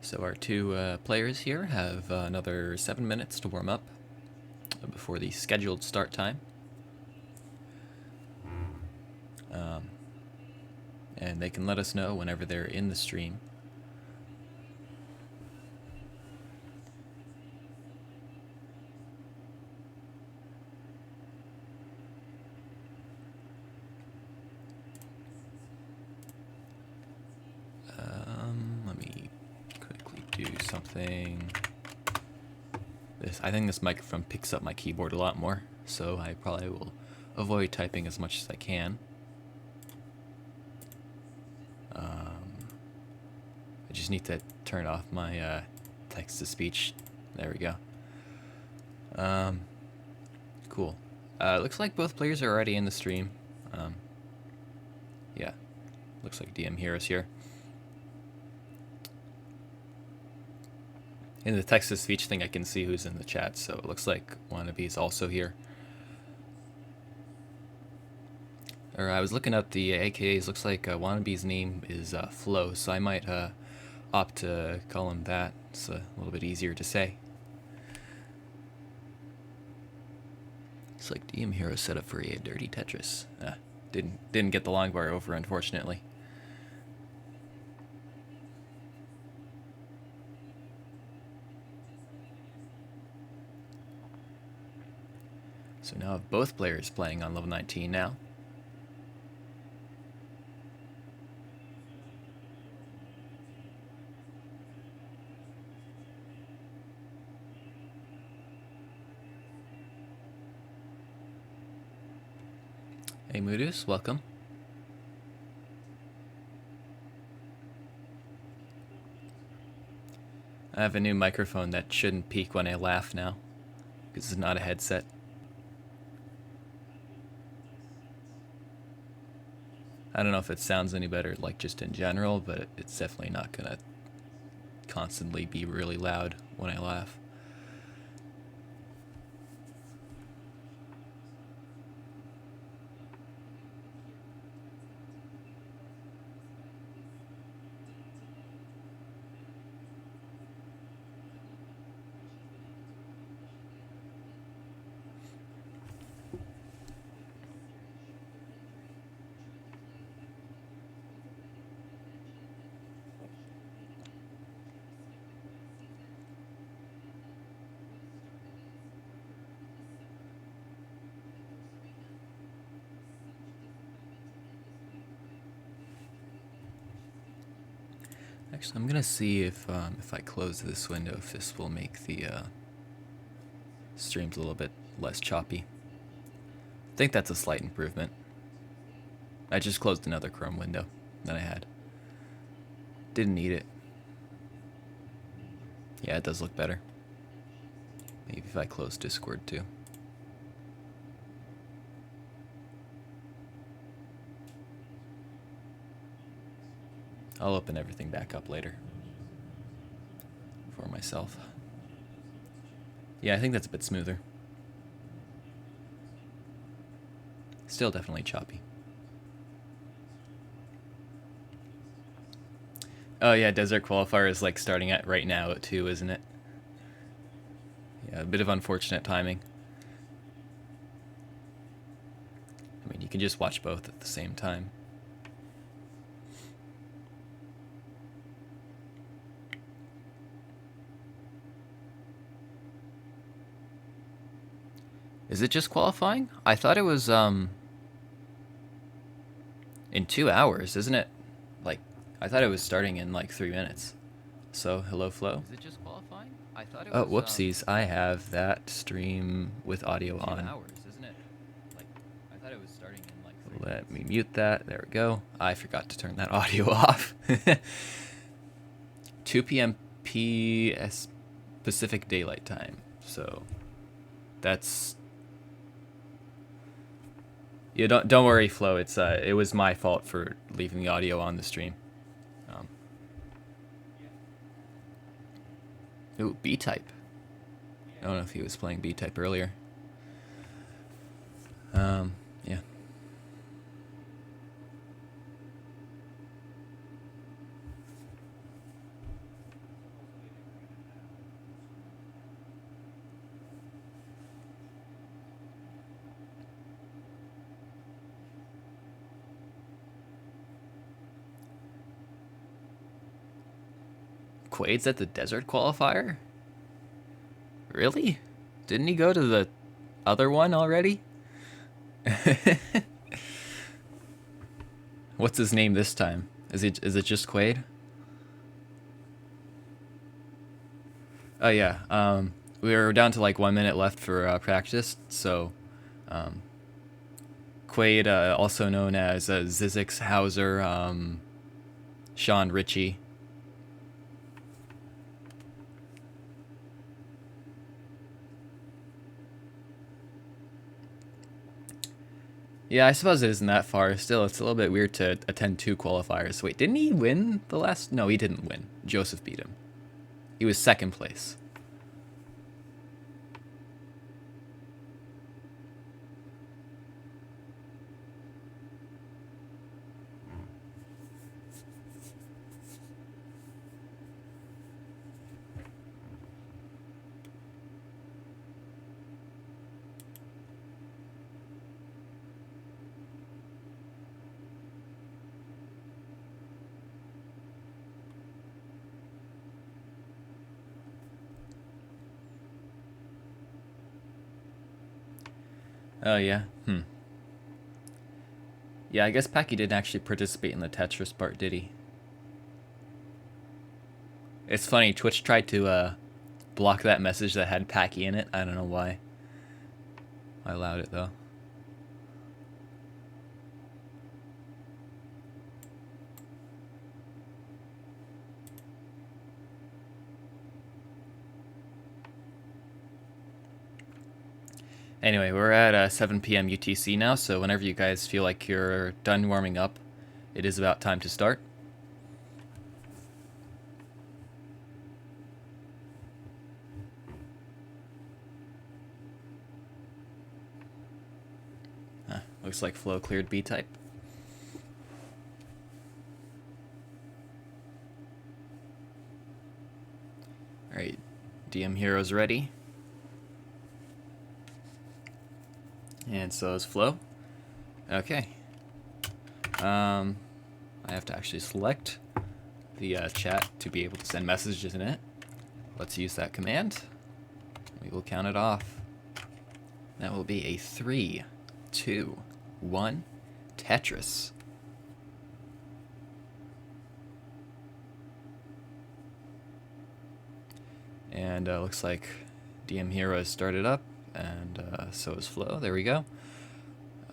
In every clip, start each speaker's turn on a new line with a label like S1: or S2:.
S1: So our two players here have another 7 minutes to warm up before the scheduled start time. And they can let us know whenever they're in the stream. Let me quickly do something. I think this microphone picks up my keyboard a lot more, so I probably will avoid typing as much as I can. I just need to turn off my text-to-speech. There we go. Cool. Looks like both players are already in the stream. Yeah, looks like dmhero's here. In the text-to-speech thing, I can see who's in the chat, so it looks like Wannabe is also here. Or I was looking up the AKAs. Looks like Wannabe's name is Flo, so I might opt to call him that. It's a little bit easier to say. It's like dmhero set up for a dirty Tetris. Didn't get the long bar over, unfortunately. So now I have both players playing on level 19 now. Hey Moodus, welcome. I have a new microphone that shouldn't peak when I laugh now, because it's not a headset. I don't know if it sounds any better, like just in general, but it's definitely not gonna constantly be really loud when I laugh. Actually, I'm gonna see if I close this window, if this will make the streams a little bit less choppy. I think that's a slight improvement. I just closed another Chrome window that I had. Didn't need it. Yeah, it does look better. Maybe if I close Discord too. I'll open everything back up later for myself. Yeah, I think that's a bit smoother. Still definitely choppy. Oh yeah, Desert Qualifier is like starting at right now at 2, isn't it? Yeah, a bit of unfortunate timing. I mean, you can just watch both at the same time. Is it just qualifying? I thought it was in 2 hours, isn't it? Like, I thought it was starting in like 3 minutes. So, hello Flo. Is it just qualifying? I thought it was whoopsies. I have that stream with audio 2 on. 2 hours, isn't it? Like, I thought it was starting in like 3 minutes. Let me mute that. There we go. I forgot to turn that audio off. 2 p.m. PS Pacific Daylight Time. So, that's... Yeah, don't worry, Flo. It was my fault for leaving the audio on the stream. Ooh, B-Type. I don't know if he was playing B-Type earlier. Yeah. Quaid's at the desert qualifier? Really? Didn't he go to the other one already? What's his name this time? Is it just Quaid? Oh yeah. We were down to like 1 minute left for practice, so Quaid, also known as Zizix Hauser, Sean Ritchie. Yeah, I suppose it isn't that far. Still, it's a little bit weird to attend 2 qualifiers. Wait, didn't he win the last? No, he didn't win. Joseph beat him. He was 2nd place. Oh yeah. Yeah, I guess Packy didn't actually participate in the Tetris part, did he? It's funny, Twitch tried to block that message that had Packy in it. I don't know why. I allowed it though. Anyway, we're at 7 p.m. UTC now, so whenever you guys feel like you're done warming up, it is about time to start. Looks like Flo cleared B-type. Alright, dmhero's ready. And so is Flo. Okay. I have to actually select the chat to be able to send messages in it. Let's use that command. We will count it off. That will be a 3, 2, 1, Tetris. And looks like dmhero has started up, and so is Flo. There we go.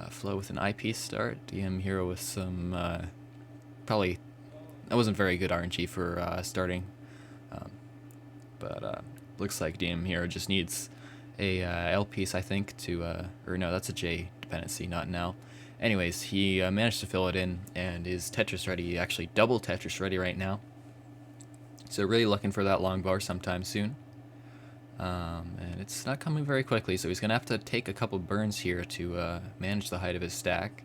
S1: Flo with an eyepiece start. dmhero with some probably that wasn't very good RNG for starting, but looks like dmhero just needs a L piece, I think, to or no, that's a J dependency, not an L. Anyways, he managed to fill it in and is Tetris ready, actually double Tetris ready right now. So really looking for that long bar sometime soon. And it's not coming very quickly, so he's going to have to take a couple burns here to manage the height of his stack.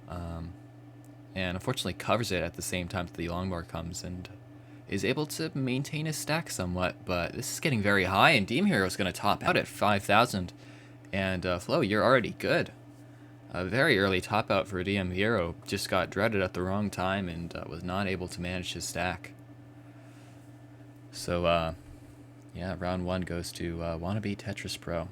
S1: And unfortunately covers it at the same time that the long bar comes and is able to maintain his stack somewhat, but this is getting very high, and dmhero is going to top out at 5,000. And Flo, you're already good. A very early top out for dmhero, just got dreaded at the wrong time and was not able to manage his stack. So, yeah, round 1 goes to wannabetetrispro.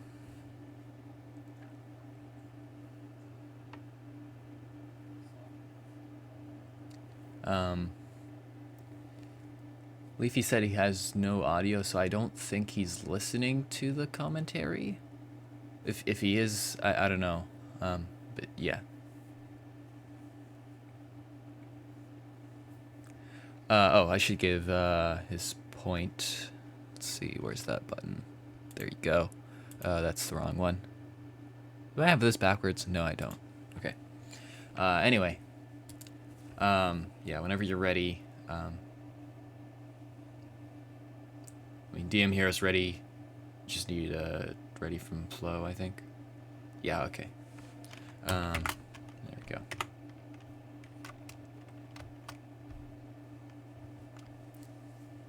S1: Leafy said he has no audio, so I don't think he's listening to the commentary. If he is, I don't know. But yeah. Oh, I should give his point. Let's see, where's that button? There you go. That's the wrong one. Do I have this backwards? No, I don't. Okay. Anyway. Yeah, whenever you're ready. I mean, dmhero's ready. Just need ready from Flo, I think. Yeah, okay. There we go.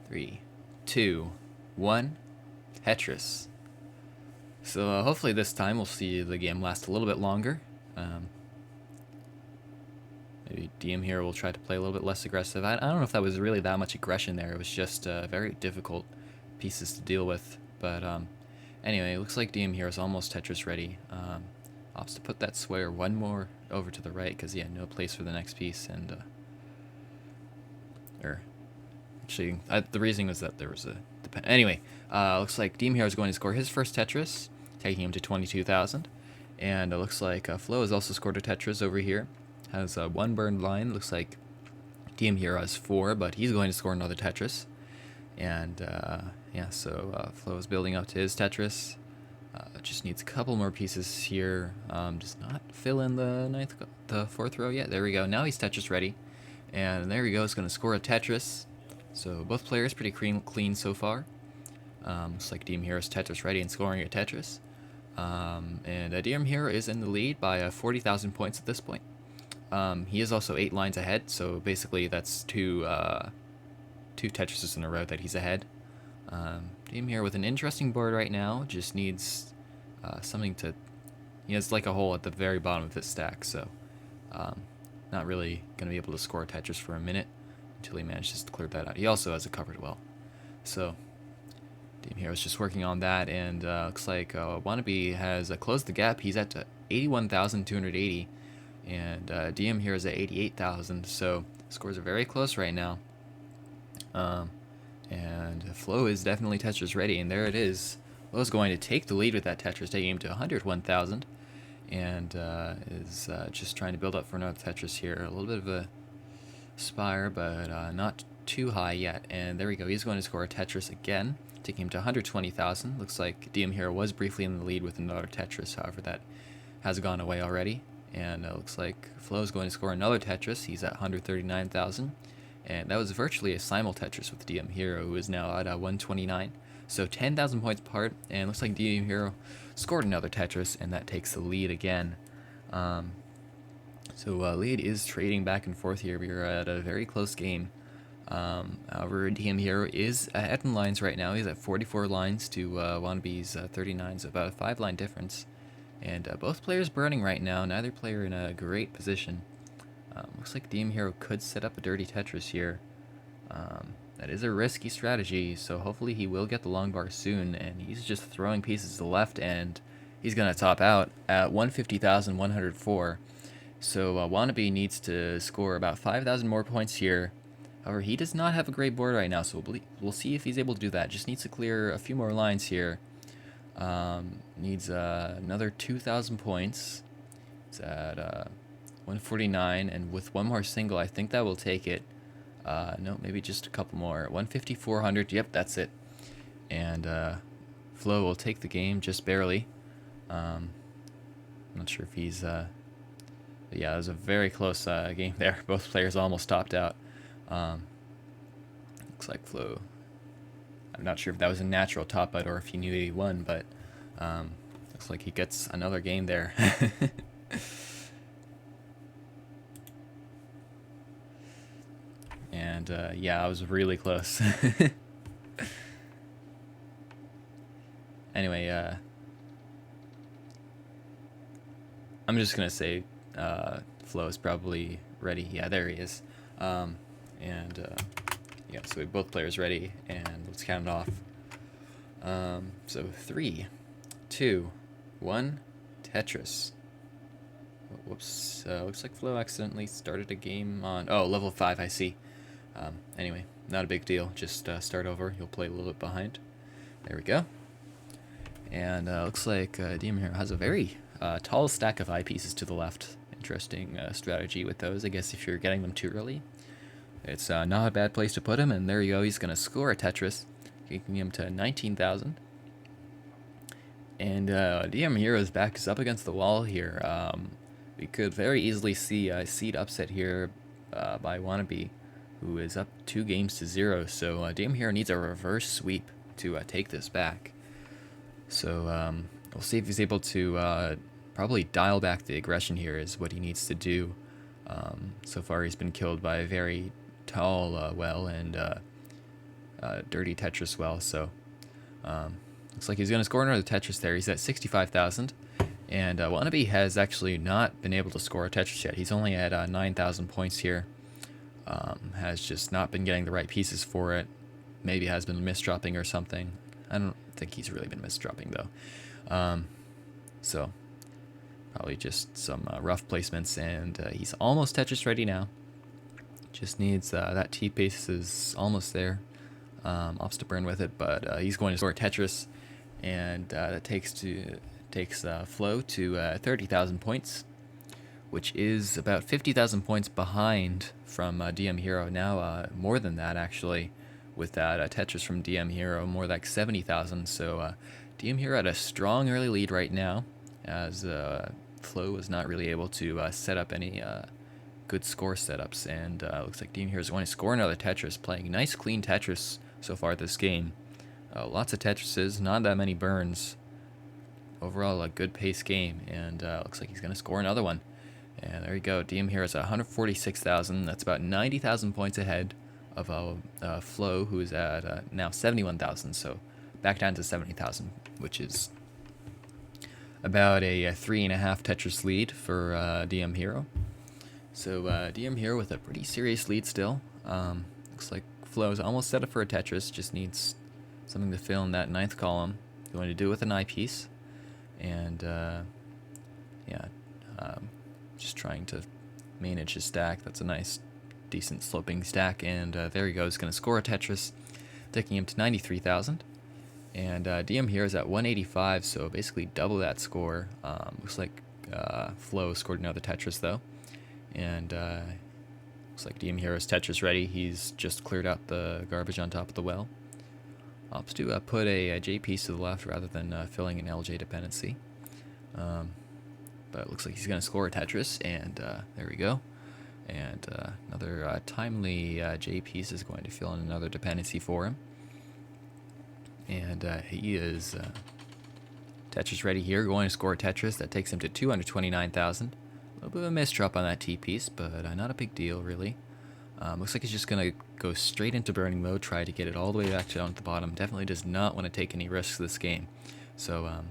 S1: Three, 2, 1, Tetris. So hopefully this time we'll see the game last a little bit longer. Maybe DM here will try to play a little bit less aggressive. I don't know if that was really that much aggression there. It was just very difficult pieces to deal with. But anyway, it looks like DM here is almost Tetris ready. Opts to put that square one more over to the right because he had no place for the next piece. And actually, the reasoning was that there was a anyway. Looks like DM here is going to score his first Tetris, taking him to 22,000. And it looks like Flo has also scored a Tetris over here. Has one burned line. Looks like DM Hero has 4, but he's going to score another Tetris. And yeah, so Flo is building up to his Tetris. Just needs a couple more pieces here. Does not fill in the 4th row yet. There we go. Now he's Tetris ready. And there we go. He's going to score a Tetris. So both players pretty clean so far. Looks like DM Hero is Tetris ready and scoring a Tetris. And DM Hero is in the lead by 40,000 points at this point. He is also 8 lines ahead, so basically that's two Tetrises in a row that he's ahead. DM here with an interesting board right now, just needs something to... He has like a hole at the very bottom of his stack, so not really going to be able to score a Tetris for a minute until he manages to clear that out. He also has it covered well. So DM here is just working on that, and looks like Wannabe has closed the gap. He's at 81,280. And DM here is at 88,000, so scores are very close right now. And Flo is definitely Tetris ready, and there it is. Flo's going to take the lead with that Tetris, taking him to 101,000, and is just trying to build up for another Tetris here. A little bit of a spire, but not too high yet. And there we go. He's going to score a Tetris again, taking him to 120,000. Looks like DM here was briefly in the lead with another Tetris, however, that has gone away already. And it looks like Flo's going to score another Tetris. He's at 139,000. And that was virtually a simul Tetris with DM Hero, who is now at 129. So 10,000 points apart. And it looks like DM Hero scored another Tetris, and that takes the lead again. So lead is trading back and forth here. We are at a very close game. However, DM Hero is ahead in lines right now. He's at 44 lines to Wannabe's 39, so about a 5-line difference. And both players burning right now, neither player in a great position. Looks like DM Hero could set up a dirty Tetris here. That is a risky strategy, so hopefully he will get the long bar soon, and he's just throwing pieces to the left, and he's going to top out at 150,104. So Wannabe needs to score about 5,000 more points here. However, he does not have a great board right now, so we'll see if he's able to do that. Just needs to clear a few more lines here. Needs another 2,000 points. It's at 149, and with one more single, I think that will take it. No, maybe just a couple more. 150,400. Yep, that's it. And Flo will take the game just barely. I'm not sure if he's. But yeah, it was a very close game there. Both players almost topped out. Looks like Flo. I'm not sure if that was a natural top out or if he knew he won, but looks like he gets another game there. And yeah, I was really close. Anyway, I'm just gonna say Flo is probably ready. Yeah, there he is. Yeah, so we have both players ready, and let's count it off. So 3, 2, 1, Tetris. Whoops. Looks like Flo accidentally started a game on... Oh, level 5, I see. Anyway, not a big deal. Just start over. You'll play a little bit behind. There we go. And looks like DM here has a very tall stack of eyepieces to the left. Interesting strategy with those, I guess, if you're getting them too early. It's not a bad place to put him, and there you go. He's going to score a Tetris, taking him to 19,000. And DM Hero's back is up against the wall here. We could very easily see a seed upset here by Wannabe, who is up 2 games to 0. So DM Hero needs a reverse sweep to take this back. So we'll see if he's able to probably dial back the aggression here is what he needs to do. So far he's been killed by a very tall well and dirty Tetris well. So looks like he's going to score another Tetris there. He's at 65,000. And Wannabe has actually not been able to score a Tetris yet. He's only at 9,000 points here. Has just not been getting the right pieces for it. Maybe has been misdropping or something. I don't think he's really been misdropping though. So probably just some rough placements, and he's almost Tetris ready now. Just needs that T piece is almost there. Opts to burn with it, but he's going to score Tetris, and that takes Flo to 30,000 points, which is about 50,000 points behind from dmhero. Now more than that actually, with that Tetris from dmhero, more like 70,000. So dmhero had a strong early lead right now, as Flo was not really able to set up any good score setups, and looks like dmhero is going to score another Tetris, playing nice clean Tetris so far this game. Lots of Tetrises, not that many burns. Overall, a good pace game, and looks like he's going to score another one. And there you go. dmhero is at 146,000. That's about 90,000 points ahead of Flo, who is at now 71,000. So back down to 70,000, which is about a 3.5 Tetris lead for dmhero. So dmhero with a pretty serious lead still. Looks like Flo is almost set up for a Tetris. Just needs something to fill in that 9th column. He's going to do it with an eye piece. And just trying to manage his stack. That's a nice, decent sloping stack, and there he goes. Going to score a Tetris, taking him to 93,000. And dmhero is at 185, so basically double that score. Looks like Flo scored another Tetris though, and looks like dmhero is Tetris ready. He's just cleared out the garbage on top of the well. Opts to put a J piece to the left rather than filling an LJ dependency. But it looks like he's going to score a Tetris, and there we go. And another timely J piece is going to fill in another dependency for him. And he is Tetris ready here, going to score a Tetris. That takes him to 229,000. A little bit of a misdrop on that T piece, but not a big deal, really. Looks like he's just going to go straight into burning mode, try to get it all the way back down at the bottom. Definitely does not want to take any risks this game. So, a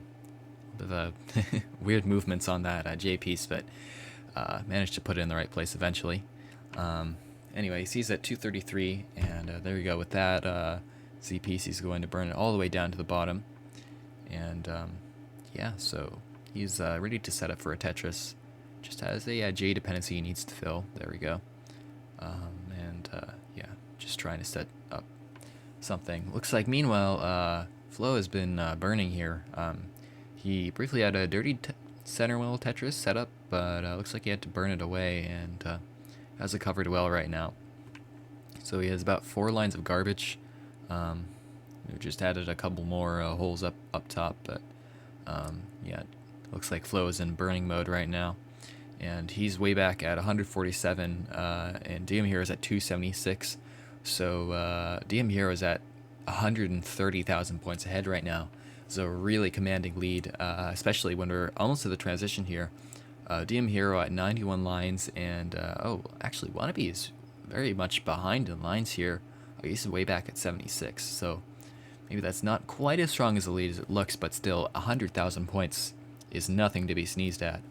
S1: bit of weird movements on that J piece, but managed to put it in the right place eventually. Anyway, he sees at 233, and there you go. With that Z piece, he's going to burn it all the way down to the bottom. And yeah, so he's ready to set up for a Tetris. Just has a J dependency he needs to fill. There we go. Yeah, just trying to set up something. Looks like meanwhile, Flo has been burning here. He briefly had a dirty center well Tetris set up, but looks like he had to burn it away, and has it covered well right now. So he has about 4 lines of garbage. We just added a couple more holes up top, but yeah, looks like Flo is in burning mode right now. And he's way back at 147, and dmhero is at 276. So dmhero is at 130,000 points ahead right now. It's a really commanding lead, especially when we're almost to the transition here. dmhero at 91 lines, and oh, actually Wannabe is very much behind in lines here. He's way back at 76, so maybe that's not quite as strong as a lead as it looks, but still 100,000 points is nothing to be sneezed at.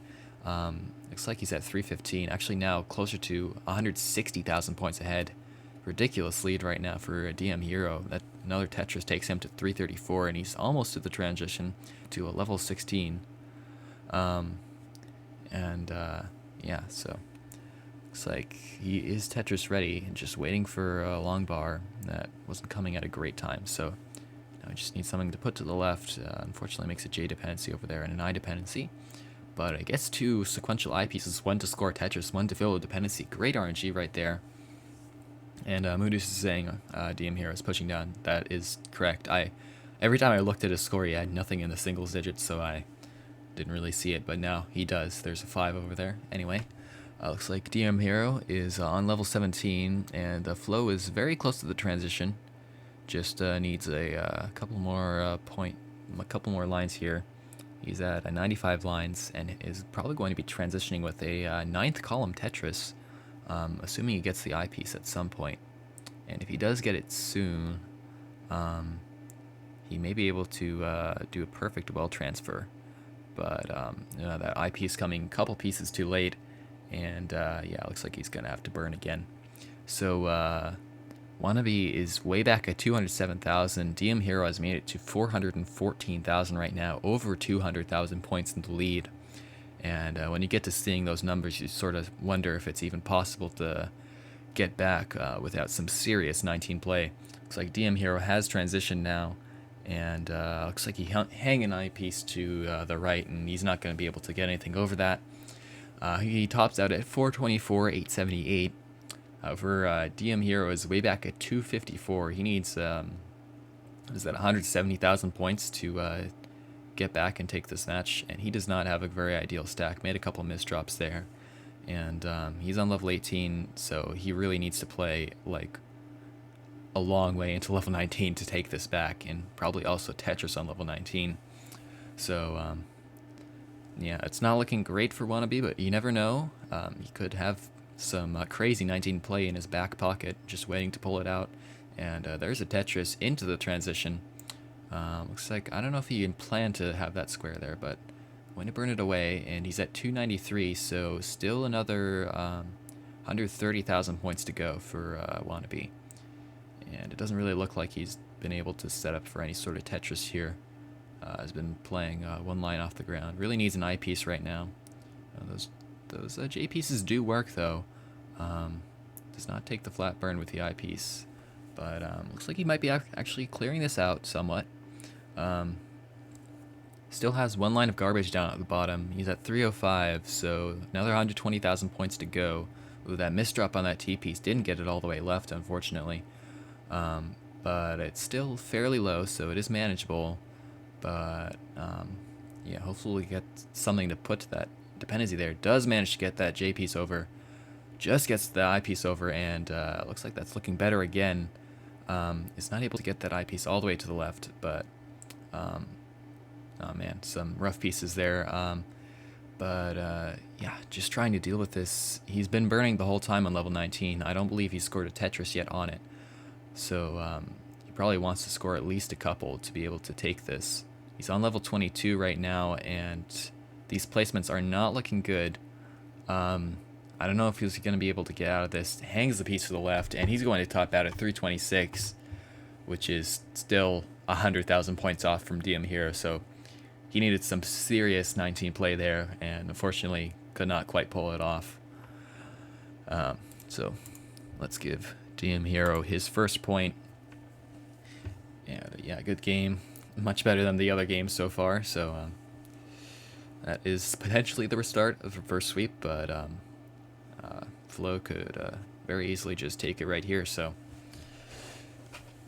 S1: Looks like he's at 315, actually now closer to 160,000 points ahead. Ridiculous lead right now for dmhero. That another Tetris takes him to 334, and he's almost to the transition to a level 16. Yeah, so looks like he is Tetris ready and just waiting for a long bar that wasn't coming at a great time. So now I just need something to put to the left. Unfortunately makes a J dependency over there and an I dependency. But I guess 2 sequential I pieces, 1 to score Tetris, 1 to fill a dependency. Great RNG right there. And Moodus is saying dmhero is pushing down. That is correct. Every time I looked at his score, he had nothing in the singles digits, so I didn't really see it. But now he does. There's a 5 over there. Anyway, looks like dmhero is on level 17, and Flo is very close to the transition. Just needs a couple more lines here. He's at 95 lines and is probably going to be transitioning with a 9th column Tetris, assuming he gets the eyepiece at some point. And if he does get it soon, he may be able to do a perfect well transfer. but that IP is coming a couple pieces too late, and yeah, looks like he's gonna have to burn again. So Wannabe is way back at 207,000. dmhero has made it to 414,000 right now, over 200,000 points in the lead. And when you get to seeing those numbers, you sort of wonder if it's even possible to get back without some serious 19 play. Looks like dmhero has transitioned now, and looks like he hang an eyepiece to the right, and he's not going to be able to get anything over that. He tops out at 424,878. However, dmhero is way back at 254. He needs, is that 170,000 points to get back and take this match, and he does not have a very ideal stack. Made a couple misdrops there, and he's on level 18, so he really needs to play like a long way into level 19 to take this back, and probably also Tetris on level 19. So yeah, it's not looking great for Wannabe, but you never know. He could have some crazy 19 play in his back pocket, just waiting to pull it out. And there's a Tetris into the transition. Looks like, I don't know if he planned to have that square there, but going to burn it away, and he's at 293, so still another 130,000 points to go for Wannabe. And it doesn't really look like he's been able to set up for any sort of Tetris here. Has been playing one line off the ground. Really needs an eyepiece right now. Those J pieces do work though. Does not take the flat burn with the eyepiece, but looks like he might be actually clearing this out somewhat. Still has one line of garbage down at the bottom. He's at 305, so another 120,000 points to go. Ooh, that misdrop on that T piece didn't get it all the way left, unfortunately. But it's still fairly low, so it is manageable. But yeah, hopefully get something to put that dependency there. Does manage to get that J piece over, just gets the I piece over, and looks like that's looking better again. It's not able to get that I piece all the way to the left, but oh man, some rough pieces there. But yeah, just trying to deal with this. He's been burning the whole time on level 19. I don't believe he's scored a Tetris yet on it, so he probably wants to score at least a couple to be able to take this. He's on level 22 right now, and these placements are not looking good. I don't know if he's going to be able to get out of this. Hangs the piece to the left, and he's going to top out at 326, which is still 100,000 points off from dmhero, so he needed some serious 19 play there, and unfortunately could not quite pull it off. So let's give dmhero his first point. And yeah, good game. Much better than the other games so far, so that is potentially the restart of a first sweep, but Flo could very easily just take it right here, so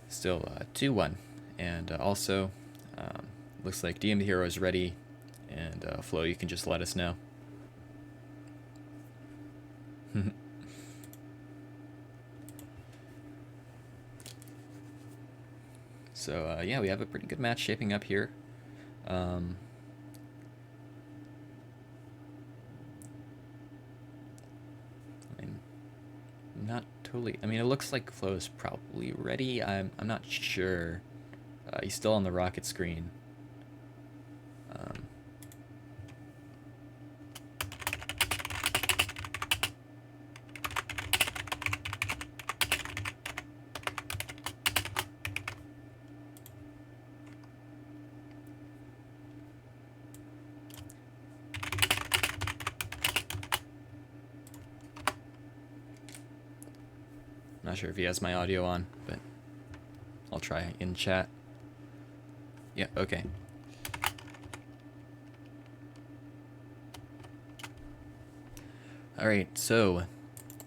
S1: still 2-1. And also, looks like dmhero is ready, and Flo, you can just let us know. So yeah, we have a pretty good match shaping up here. I mean, not totally. I mean, it looks like Flo is probably ready. I'm not sure. He's still on the rocket screen. Not sure if he has my audio on, but I'll try in chat. Yeah, okay. Alright, so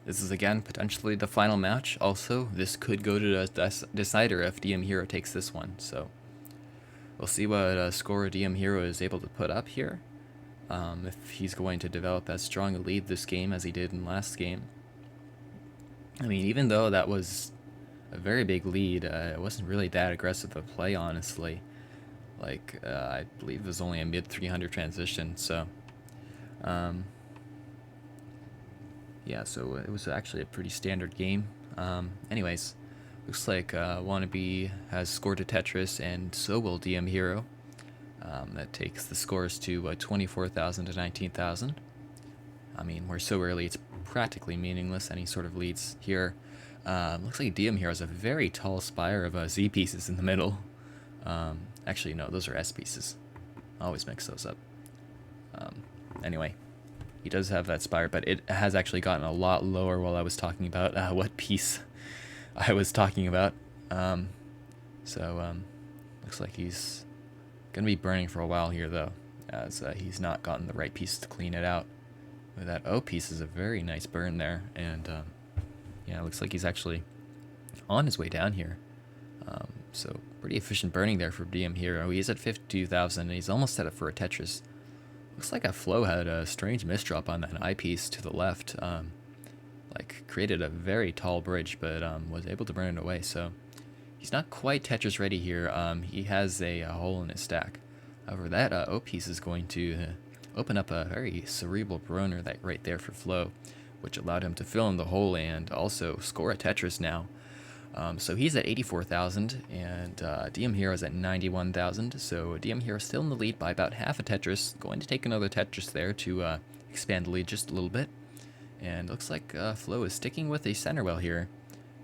S1: this is again potentially the final match. Also, this could go to the decider if dmhero takes this one, so we'll see what score dmhero is able to put up here. If he's going to develop as strong a lead this game as he did in last game. I mean, even though that was a very big lead, it wasn't really that aggressive a play, honestly. Like, I believe it was only a mid 300 transition, so yeah, so it was actually a pretty standard game. Anyways, looks like Wannabe has scored a Tetris, and so will dmhero. That takes the scores to 24,000 to 19,000. I mean, we're so early, it's practically meaningless, any sort of leads here. Looks like dmhero has a very tall spire of Z pieces in the middle. Actually, no, those are S pieces. I always mix those up. Anyway, he does have that spire, but it has actually gotten a lot lower while I was talking about what piece I was talking about. Looks like he's going to be burning for a while here, though, as he's not gotten the right piece to clean it out. That O piece is a very nice burn there, and yeah, it looks like he's actually on his way down here. So pretty efficient burning there for dmhero. He's at 52,000, and he's almost set up for a Tetris. Looks like Flo had a strange misdrop on that eyepiece to the left. Like, created a very tall bridge, but was able to burn it away, so he's not quite Tetris ready here. He has a hole in his stack. However, that O piece is going to open up a very cerebral burner right there for Flo, which allowed him to fill in the hole and also score a Tetris now. So he's at 84,000, and dmhero is at 91,000, so dmhero still in the lead by about half a Tetris. Going to take another Tetris there to expand the lead just a little bit. And looks like Flo is sticking with a center well here.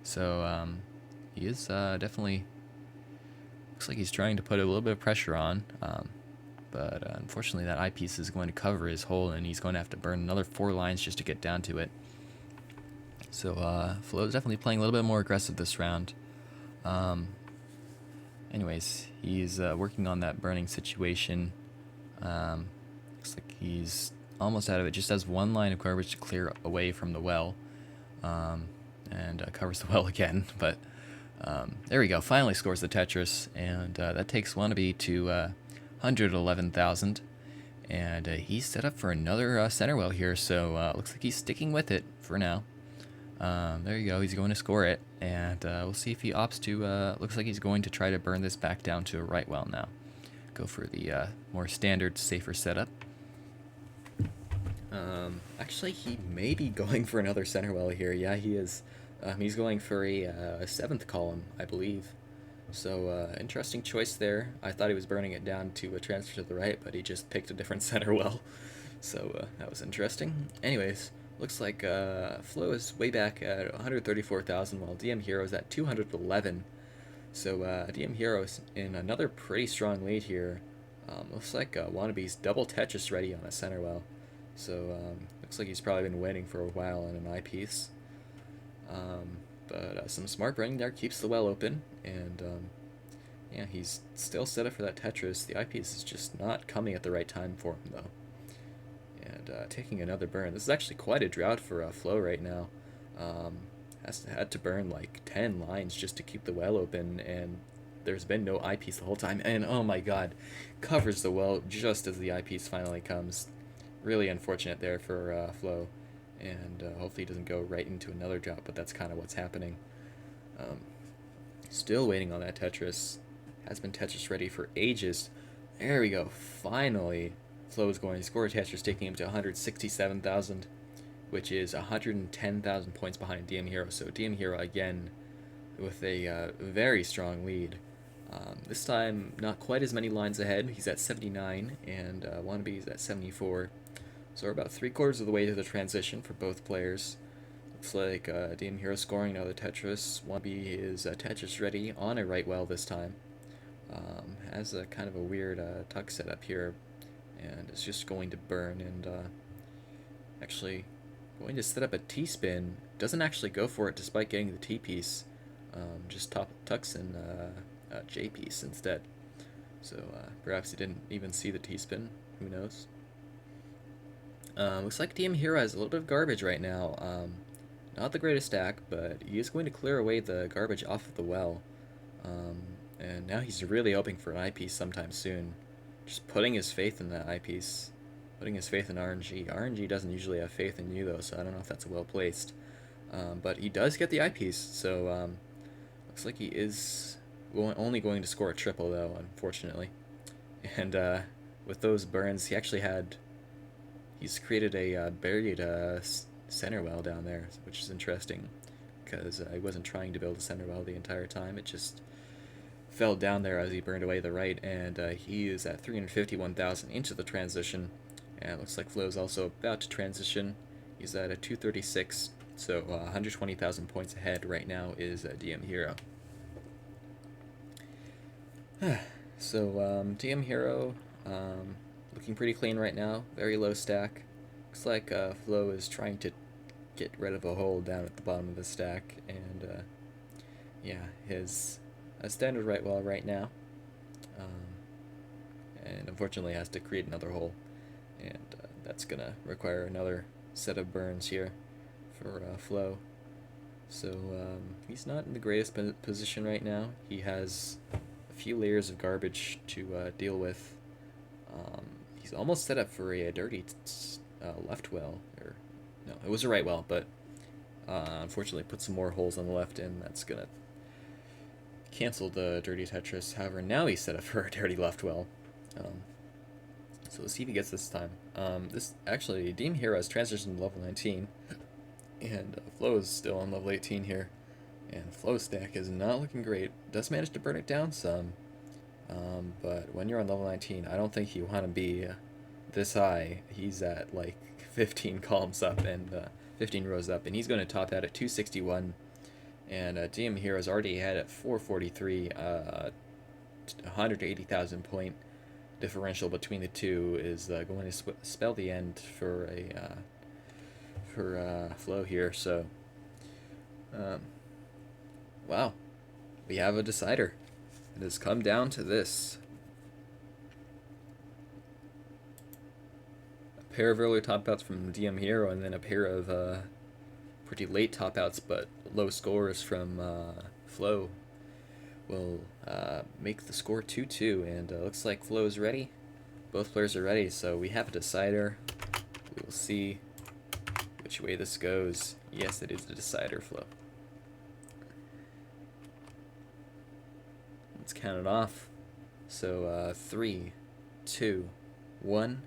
S1: So he is definitely, looks like he's trying to put a little bit of pressure on. But unfortunately that eyepiece is going to cover his hole, and he's going to have to burn another 4 lines just to get down to it. So Flo is definitely playing a little bit more aggressive this round. Anyways, he's working on that burning situation. Looks like he's almost out of it. Just has 1 line of garbage to clear away from the well, and covers the well again. But there we go. Finally scores the Tetris, and that takes Wannabe to 111,000. And he's set up for another center well here, so looks like he's sticking with it for now. There you go. He's going to score it, and we'll see if he opts to. Looks like he's going to try to burn this back down to a right well now. Go for the more standard, safer setup. Actually, he may be going for another center well here. Yeah, he is. He's going for a 7th column, I believe. So, interesting choice there. I thought he was burning it down to a transfer to the right, but he just picked a different center well. So, that was interesting. Anyways, looks like Flo is way back at 134,000, while dmhero is at 211. So, dmhero is in another pretty strong lead here. Looks like Wannabe's double Tetris ready on a center well. So, looks like he's probably been waiting for a while on an eyepiece. But some smart burning there keeps the well open, and yeah, he's still set up for that Tetris. The eyepiece is just not coming at the right time for him, though. And taking another burn. This is actually quite a drought for Flo right now. Had to burn like 10 lines just to keep the well open, and there's been no eyepiece the whole time. And oh my god, covers the well just as the eyepiece finally comes. Really unfortunate there for Flo, and hopefully he doesn't go right into another drop, but that's kind of what's happening. Still waiting on that Tetris. Has been Tetris ready for ages. There we go. Finally, Flo is going to score a Tetris, taking him to 167,000, which is 110,000 points behind dmhero. So dmhero again with a very strong lead. This time, not quite as many lines ahead. He's at 79, and Wannabe is at 74. So we're about 3/4 of the way to the transition for both players. Looks like dmhero scoring another Tetris. Wannabe is Tetris ready on a right well this time. Has a kind of a weird tuck setup here, and it's just going to burn, and actually going to set up a T-spin. Doesn't actually go for it despite getting the T-piece. Just tucks in J-piece instead. So perhaps he didn't even see the T-spin. Who knows? Looks like dmhero has a little bit of garbage right now. Not the greatest stack, but he is going to clear away the garbage off of the well. And now he's really hoping for an eyepiece sometime soon. Just putting his faith in that eyepiece. Putting his faith in RNG. RNG doesn't usually have faith in you, though, so I don't know if that's well placed. But he does get the eyepiece, so looks like he is only going to score a triple, though, unfortunately. And with those burns, he's created a buried center well down there, which is interesting, because he wasn't trying to build a center well the entire time. It just fell down there as he burned away the right, and he is at 351,000 into the transition, and it looks like Flo is also about to transition. He's at a 236, so 120,000 points ahead right now is dmhero. So dmhero looking pretty clean right now, very low stack. Looks like Flo is trying to get rid of a hole down at the bottom of the stack, and yeah, his standard right well right now, and unfortunately has to create another hole, and that's gonna require another set of burns here for Flo. So he's not in the greatest position right now. He has a few layers of garbage to deal with. He's almost set up for a dirty left well, or no, it was a right well, but unfortunately put some more holes on the left end. That's gonna cancel the dirty Tetris. However, now he's set up for a dirty left well. So let's see if he gets this time. This actually, dmhero has transitioned to level 19, and Flo is still on level 18 here, and Flo's stack is not looking great. Does manage to burn it down some, but when you're on level 19, I don't think you want to be this high. He's at like 15 columns up and 15 rows up, and he's going to top out at 261. And dmhero is already ahead at 443. 180,000 point differential between the two is going to spell the end for Flo here. So, wow, we have a decider. It has come down to this. A pair of early top outs from dmhero, and then a pair of pretty late top outs but low scores from Flo will make the score 2-2, and looks like Flo is ready. Both players are ready, so we have a decider. We will see which way this goes. Yes, it is the decider, Flo. Let's count it off. So 3, 2, 1,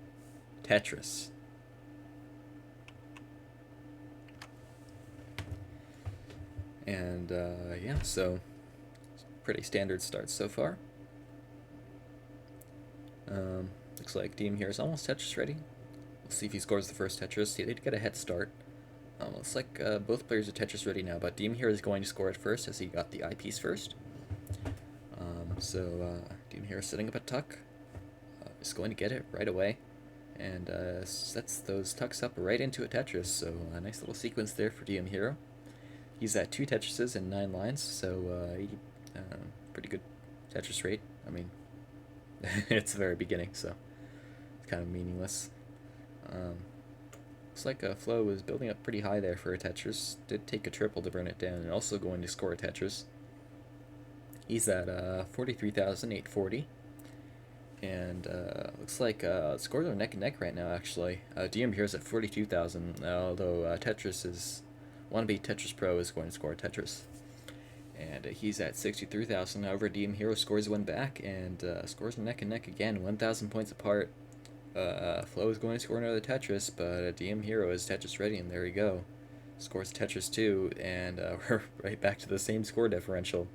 S1: Tetris. And yeah, so pretty standard starts so far. Looks like dmhero is almost Tetris ready. We'll see if he scores the first Tetris. He did get a head start. Looks like both players are Tetris ready now, but dmhero is going to score it first as he got the eyepiece first. So dmhero setting up a tuck. Is going to get it right away, and sets those tucks up right into a Tetris. So a nice little sequence there for dmhero. He's at 2 Tetrises in 9 lines, so pretty good Tetris rate. I mean, it's the very beginning, so it's kind of meaningless. Looks like Flo was building up pretty high there for a Tetris. Did take a triple to burn it down, and also going to score a Tetris. He's at 43,840. And looks like scores are neck and neck right now, actually. dmhero's at 42,000, although Tetris is... wannabetetrispro is going to score a Tetris. And he's at 63,000. However, dmhero scores one back and scores neck and neck again, 1,000 points apart. Flo is going to score another Tetris, but dmhero is Tetris ready, and there we go. Scores Tetris 2, and we're right back to the same score differential.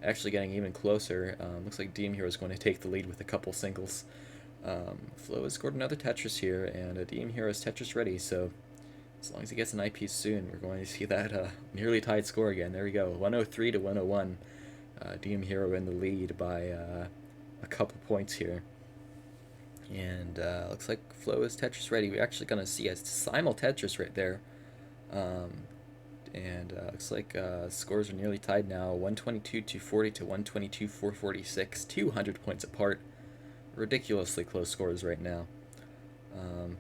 S1: Actually getting even closer. Looks like dmhero is going to take the lead with a couple singles. Flo has scored another Tetris here, and dmhero is Tetris ready, so as long as he gets an eyepiece soon, we're going to see that nearly tied score again. There we go, 103 to 101. dmhero in the lead by a couple points here. And looks like Flo is Tetris ready. We're actually going to see a simul Tetris right there. And looks like scores are nearly tied now, 122-240 to 122-446, 200 points apart. Ridiculously close scores right now.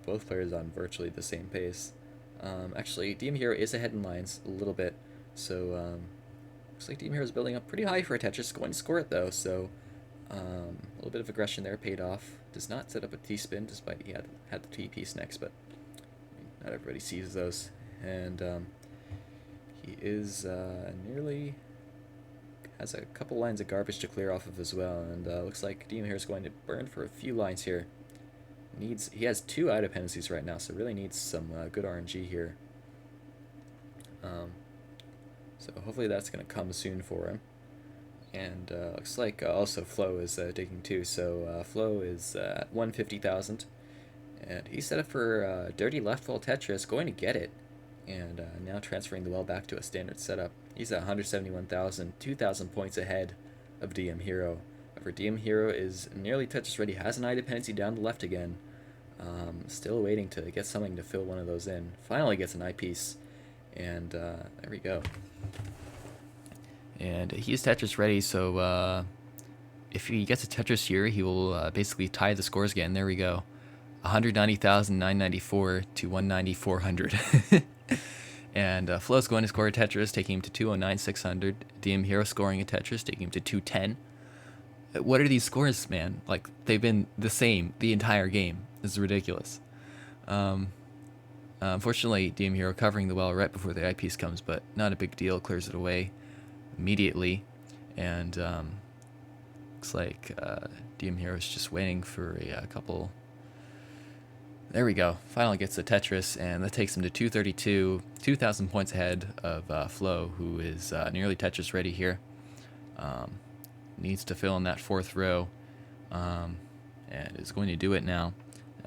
S1: Both players on virtually the same pace. Actually, dmhero is ahead in lines a little bit, so looks like dmhero is building up pretty high for a Tetris, going to score it though, so a little bit of aggression there paid off. Does not set up a T-spin, despite he had the T-piece next, but not everybody sees those. And he is nearly has a couple lines of garbage to clear off of as well, and looks like dmhero is going to burn for a few lines here. He has 2 eye dependencies right now, so really needs some good RNG here. So hopefully that's going to come soon for him. And looks like also Flo is taking 2, so Flo is at 150,000. And he's set up for dirty left wall Tetris, going to get it. And now transferring the well back to a standard setup. He's at 171,000, 2,000 points ahead of dmhero. However, dmhero is nearly Tetris ready, has an eye dependency down the left again. Still waiting to get something to fill one of those in. Finally gets an eyepiece. And there we go. And he's Tetris ready, so if he gets a Tetris here, he will basically tie the scores again. There we go. 190,994 to 190,400. And Flo's going to score a Tetris, taking him to 209,600. dmhero scoring a Tetris, taking him to 210. What are these scores, man? Like, they've been the same the entire game. This is ridiculous. Unfortunately, dmhero covering the well right before the eyepiece comes, but not a big deal. Clears it away immediately. And looks like dmhero is just waiting for a couple. There we go. Finally gets the Tetris, and that takes him to 232, 2,000 points ahead of Flo, who is nearly Tetris ready here. Needs to fill in that fourth row, and is going to do it now.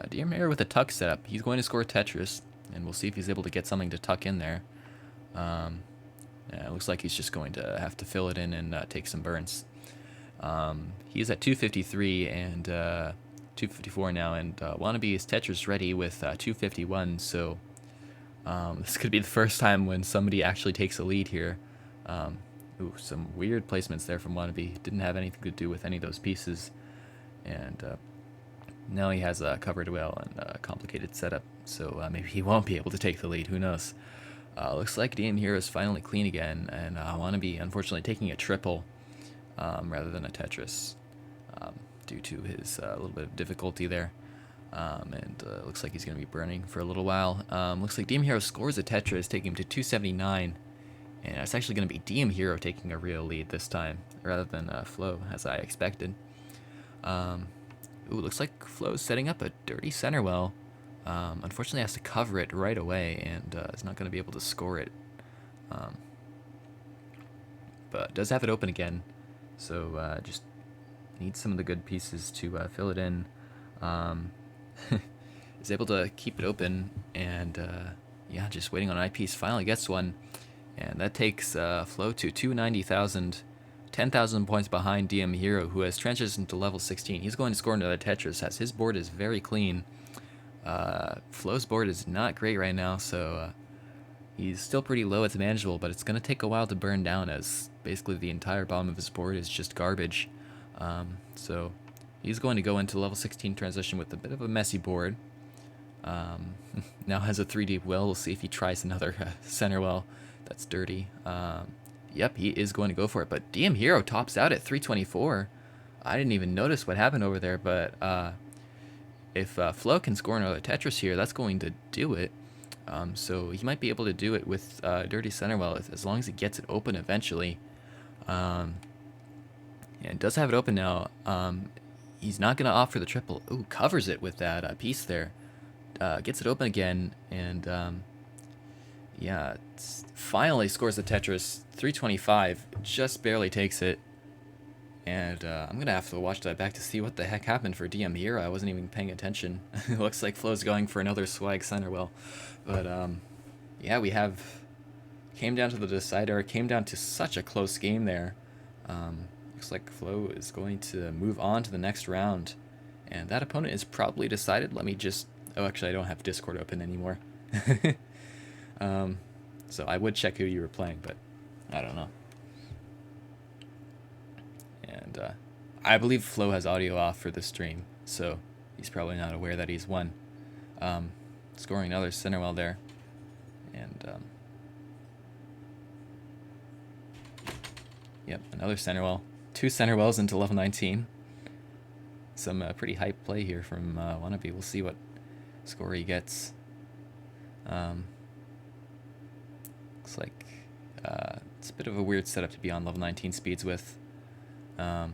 S1: dmhero with a tuck setup. He's going to score Tetris, and we'll see if he's able to get something to tuck in there. Yeah, it looks like he's just going to have to fill it in and take some burns. He's at 253 and 254 now, and Wannabe is Tetris ready with 251, so this could be the first time when somebody actually takes a lead here. Ooh, some weird placements there from Wannabe. Didn't have anything to do with any of those pieces, and now he has a covered well and a complicated setup, so maybe he won't be able to take the lead. Who knows? Looks like dmhero is finally clean again, and Wannabe unfortunately taking a triple rather than a Tetris. Due to his little bit of difficulty there. And looks like he's going to be burning for a little while. Looks like dmhero scores a Tetris, taking him to 279. And it's actually going to be dmhero taking a real lead this time, rather than Flo, as I expected. Ooh, looks like Flo's setting up a dirty center well. Unfortunately has to cover it right away, and is not going to be able to score it. But does have it open again, so just needs some of the good pieces to fill it in. Is able to keep it open, and yeah, just waiting on an eyepiece. Finally gets one, and that takes Flo to 290,000, 10,000 points behind dmhero, who has transitioned to level 16. He's going to score another Tetris, as his board is very clean. Flo's board is not great right now, so he's still pretty low. It's manageable, but it's going to take a while to burn down, as basically the entire bottom of his board is just garbage. So he's going to go into level 16 transition with a bit of a messy board. Now has a 3 deep well. We'll see if he tries another center well that's dirty. Yep, he is going to go for it, but dmhero tops out at 324. I didn't even notice what happened over there, but if Flo can score another Tetris here, that's going to do it. So he might be able to do it with dirty center well, as long as he gets it open eventually. And does have it open now. He's not going to opt for the triple. Ooh, covers it with that piece there. Gets it open again, and yeah, finally scores the Tetris. 325, just barely takes it. And I'm going to have to watch that back to see what the heck happened for dmhero. I wasn't even paying attention. It looks like Flo's going for another swag center well. But yeah, came down to the decider. It came down to such a close game there. Looks like Flo is going to move on to the next round, and that opponent is probably decided. Let me just, oh, actually I don't have Discord open anymore. So I would check who you were playing, but I don't know. And I believe Flo has audio off for the stream, so he's probably not aware that he's won. Scoring another center well there, and yep, another center well. 2 center wells into level 19. Some pretty hype play here from Wannabe. We'll see what score he gets. Looks like it's a bit of a weird setup to be on level 19 speeds with. So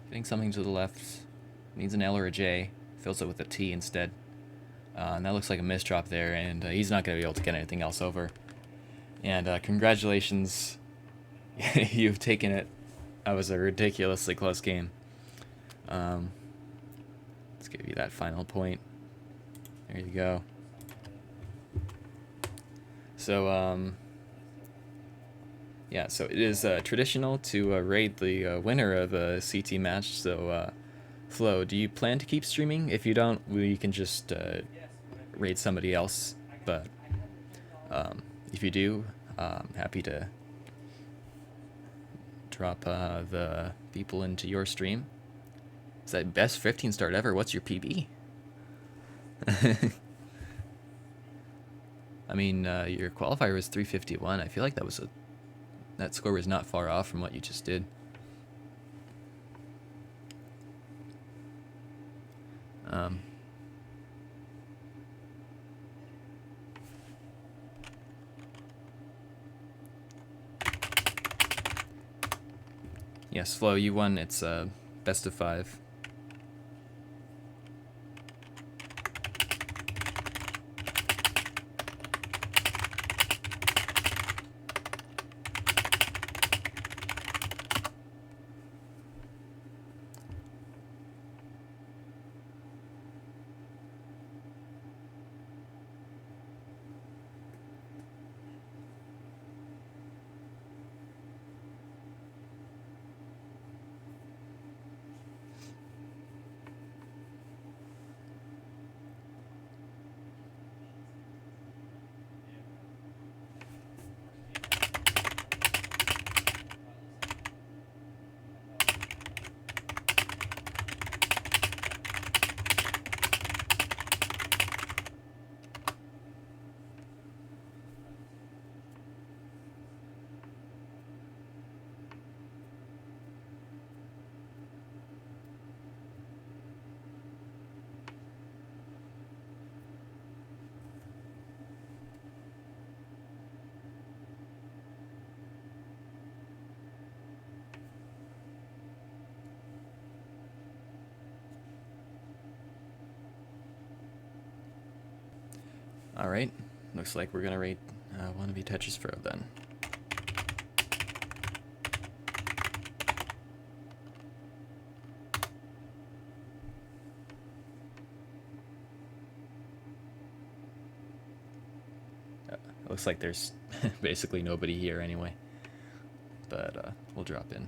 S1: getting something to the left. Needs an L or a J. Fills it with a T instead. And that looks like a misdrop there, and he's not going to be able to get anything else over. And congratulations You've taken it. That was a ridiculously close game. Let's give you that final point. There you go. So, yeah, so it is traditional to rate the winner of a CT match. So, Flo, do you plan to keep streaming? If you don't, we can just raid somebody else. But if you do, happy to drop the people into your stream. Is that best 15 start ever? What's your PB? I mean, your qualifier was 351. I feel like that score was not far off from what you just did. Yes, Flo, you won. It's best of 5. Alright, looks like we're gonna rate wannabetetrispro then. Looks like there's basically nobody here anyway, but we'll drop in.